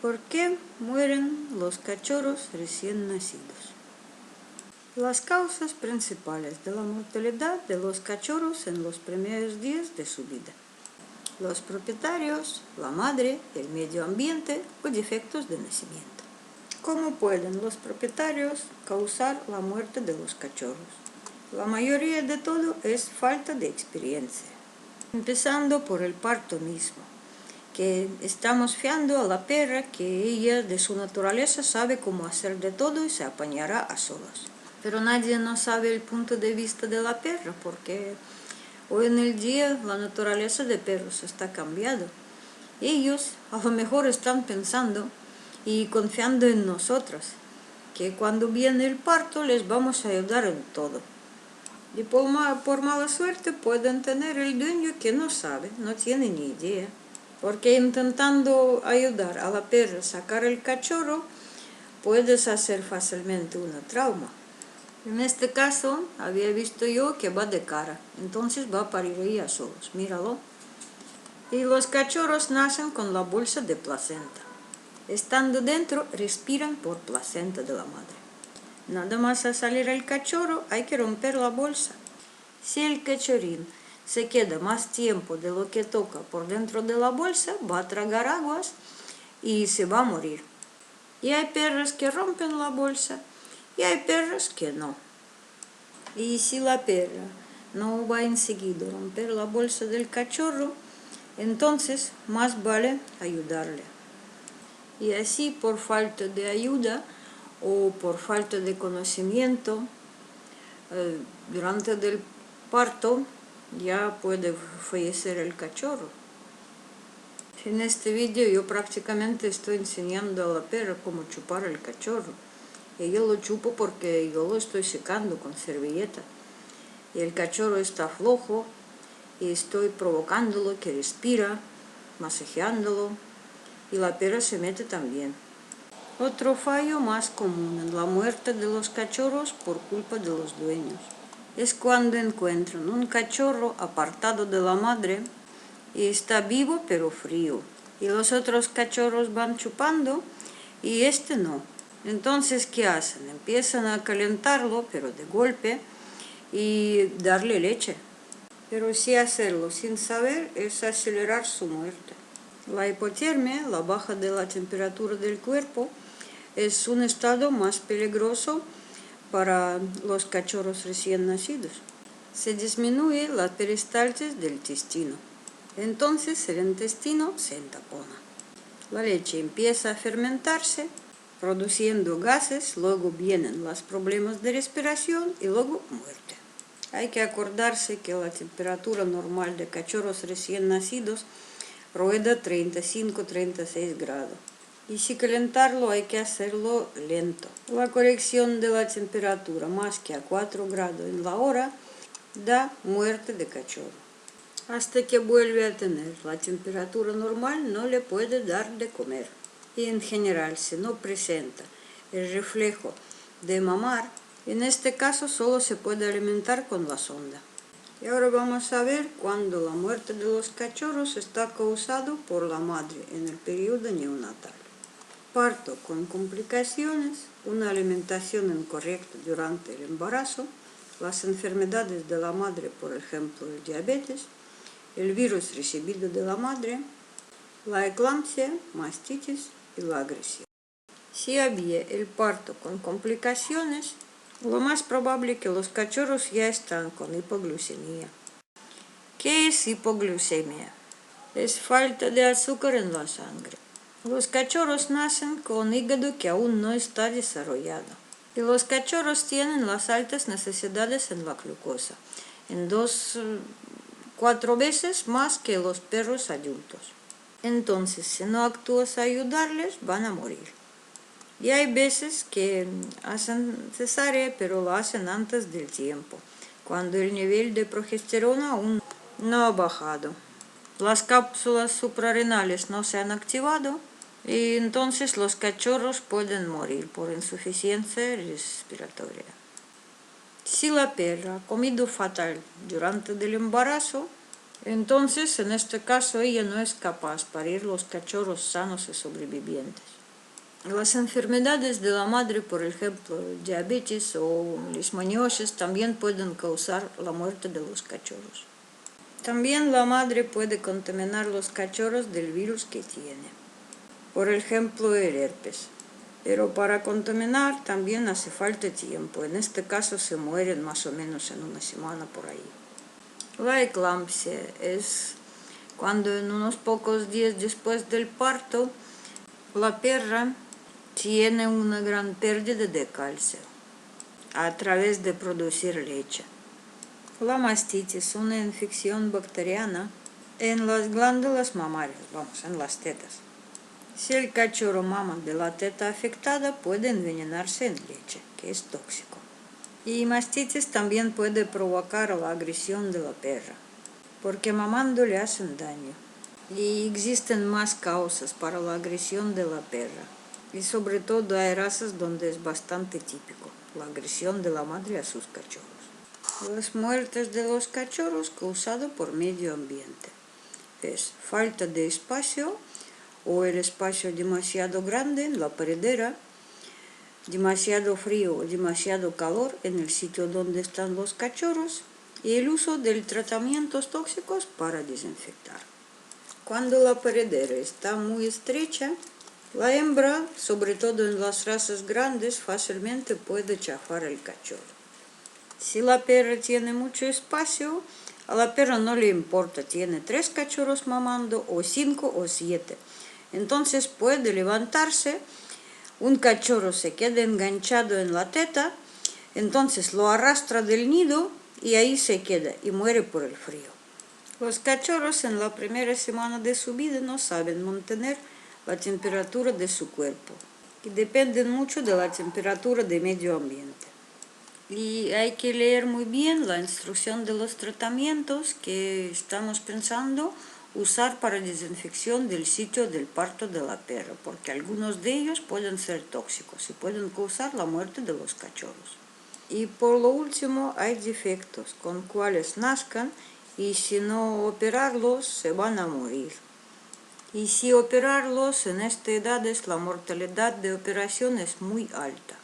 ¿Por qué mueren los cachorros recién nacidos? Las causas principales de la mortalidad de los cachorros en los primeros días de su vida: los propietarios, la madre, el medio ambiente o defectos de nacimiento. ¿Cómo pueden los propietarios causar la muerte de los cachorros? La mayoría de todo es falta de experiencia, empezando por el parto mismo, que estamos fiando a la perra que ella de su naturaleza sabe cómo hacer de todo y se apañará a solas. Pero nadie no sabe el punto de vista de la perra, porque hoy en el día la naturaleza de perros está cambiando. Ellos a lo mejor están pensando y confiando en nosotros, que cuando viene el parto les vamos a ayudar en todo. Y por mala suerte pueden tener el dueño que no sabe, no tiene ni idea, porque intentando ayudar a la perra a sacar el cachorro, puedes hacer fácilmente una trauma. En este caso, había visto yo que va de cara, entonces va a parir ella solos, míralo. Y los cachorros nacen con la bolsa de placenta. Estando dentro, respiran por placenta de la madre. Nada más al salir el cachorro, hay que romper la bolsa. Si el cachorrín se queda más tiempo de lo que toca por dentro de la bolsa, va a tragar aguas y se va a morir. Y hay perros que rompen la bolsa y hay perros que no. Y si la perra no va enseguida a romper la bolsa del cachorro, entonces más vale ayudarle. Y así, por falta de ayuda o por falta de conocimiento, durante el parto ya puede fallecer el cachorro. En este vídeo yo prácticamente estoy enseñando a la perra cómo chupar el cachorro. Y yo lo chupo porque yo lo estoy secando con servilleta. Y el cachorro está flojo y estoy provocándolo que respira, masajeándolo, y la perra se mete también. Otro fallo más común en la muerte de los cachorros por culpa de los dueños es cuando encuentran un cachorro apartado de la madre y está vivo pero frío, y los otros cachorros van chupando y este no. Entonces, ¿qué hacen? Empiezan a calentarlo, pero de golpe, y darle leche. Pero si hacerlo sin saber es acelerar su muerte. La hipotermia, la baja de la temperatura del cuerpo, es un estado más peligroso para los cachorros recién nacidos. Se disminuye la peristalsis del intestino. Entonces el intestino se entapona. La leche empieza a fermentarse, produciendo gases, luego vienen los problemas de respiración y luego muerte. Hay que acordarse que la temperatura normal de cachorros recién nacidos rueda 35-36 grados. Y si calentarlo hay que hacerlo lento. La corrección de la temperatura más que a 4 grados en la hora da muerte de cachorro. Hasta que vuelve a tener la temperatura normal no le puede dar de comer. Y en general, si no presenta el reflejo de mamar, en este caso solo se puede alimentar con la sonda. Y ahora vamos a ver cuando la muerte de los cachorros está causada por la madre en el periodo neonatal. Parto con complicaciones, una alimentación incorrecta durante el embarazo, las enfermedades de la madre, por ejemplo el diabetes, el virus recibido de la madre, la eclampsia, mastitis y la agresión. Si había el parto con complicaciones, lo más probable es que los cachorros ya están con hipoglucemia. ¿Qué es hipoglucemia? Es falta de azúcar en la sangre. Los cachorros nacen con hígado que aún no está desarrollado. Y los cachorros tienen las altas necesidades en la glucosa, en 4 veces más que los perros adultos. Entonces, si no actúas a ayudarles, van a morir. Y hay veces que hacen cesárea, pero lo hacen antes del tiempo, cuando el nivel de progesterona aún no ha bajado. Las cápsulas suprarrenales no se han activado y entonces los cachorros pueden morir por insuficiencia respiratoria. Si la perra ha comido fatal durante el embarazo, Entonces, en este caso, ella no es capaz de parir los cachorros sanos y sobrevivientes. Las enfermedades de la madre, por ejemplo, diabetes o leishmaniasis, también pueden causar la muerte de los cachorros. También la madre puede contaminar los cachorros del virus que tiene, por ejemplo, el herpes. Pero para contaminar también hace falta tiempo. En este caso se mueren más o menos en una semana por ahí. La eclampsia es cuando en unos pocos días después del parto la perra tiene una gran pérdida de calcio a través de producir leche. La mastitis, una infección bacteriana en las glándulas mamarias, en las tetas. Si el cachorro mama de la teta afectada, puede envenenarse en leche, que es tóxico. Y mastitis también puede provocar la agresión de la perra, porque mamando le hacen daño. Y existen más causas para la agresión de la perra. Y sobre todo hay razas donde es bastante típico la agresión de la madre a sus cachorros. Las muertes de los cachorros causadas por medio ambiente es falta de espacio o el espacio demasiado grande en la paredera, demasiado frío o demasiado calor en el sitio donde están los cachorros y el uso de tratamientos tóxicos para desinfectar. Cuando la paredera está muy estrecha, la hembra, sobre todo en las razas grandes, fácilmente puede chafar al cachorro. Si la perra tiene mucho espacio, a la perra no le importa, tiene 3 cachorros mamando o 5 o 7. Entonces puede levantarse, un cachorro se queda enganchado en la teta, entonces lo arrastra del nido y ahí se queda y muere por el frío. Los cachorros en la primera semana de su vida no saben mantener la temperatura de su cuerpo y dependen mucho de la temperatura del medio ambiente. Y hay que leer muy bien la instrucción de los tratamientos que estamos pensando usar para desinfección del sitio del parto de la perra, porque algunos de ellos pueden ser tóxicos y pueden causar la muerte de los cachorros. Y por lo último, hay defectos con cuales nazcan y si no operarlos se van a morir. Y si operarlos en esta edad la mortalidad de operación es muy alta.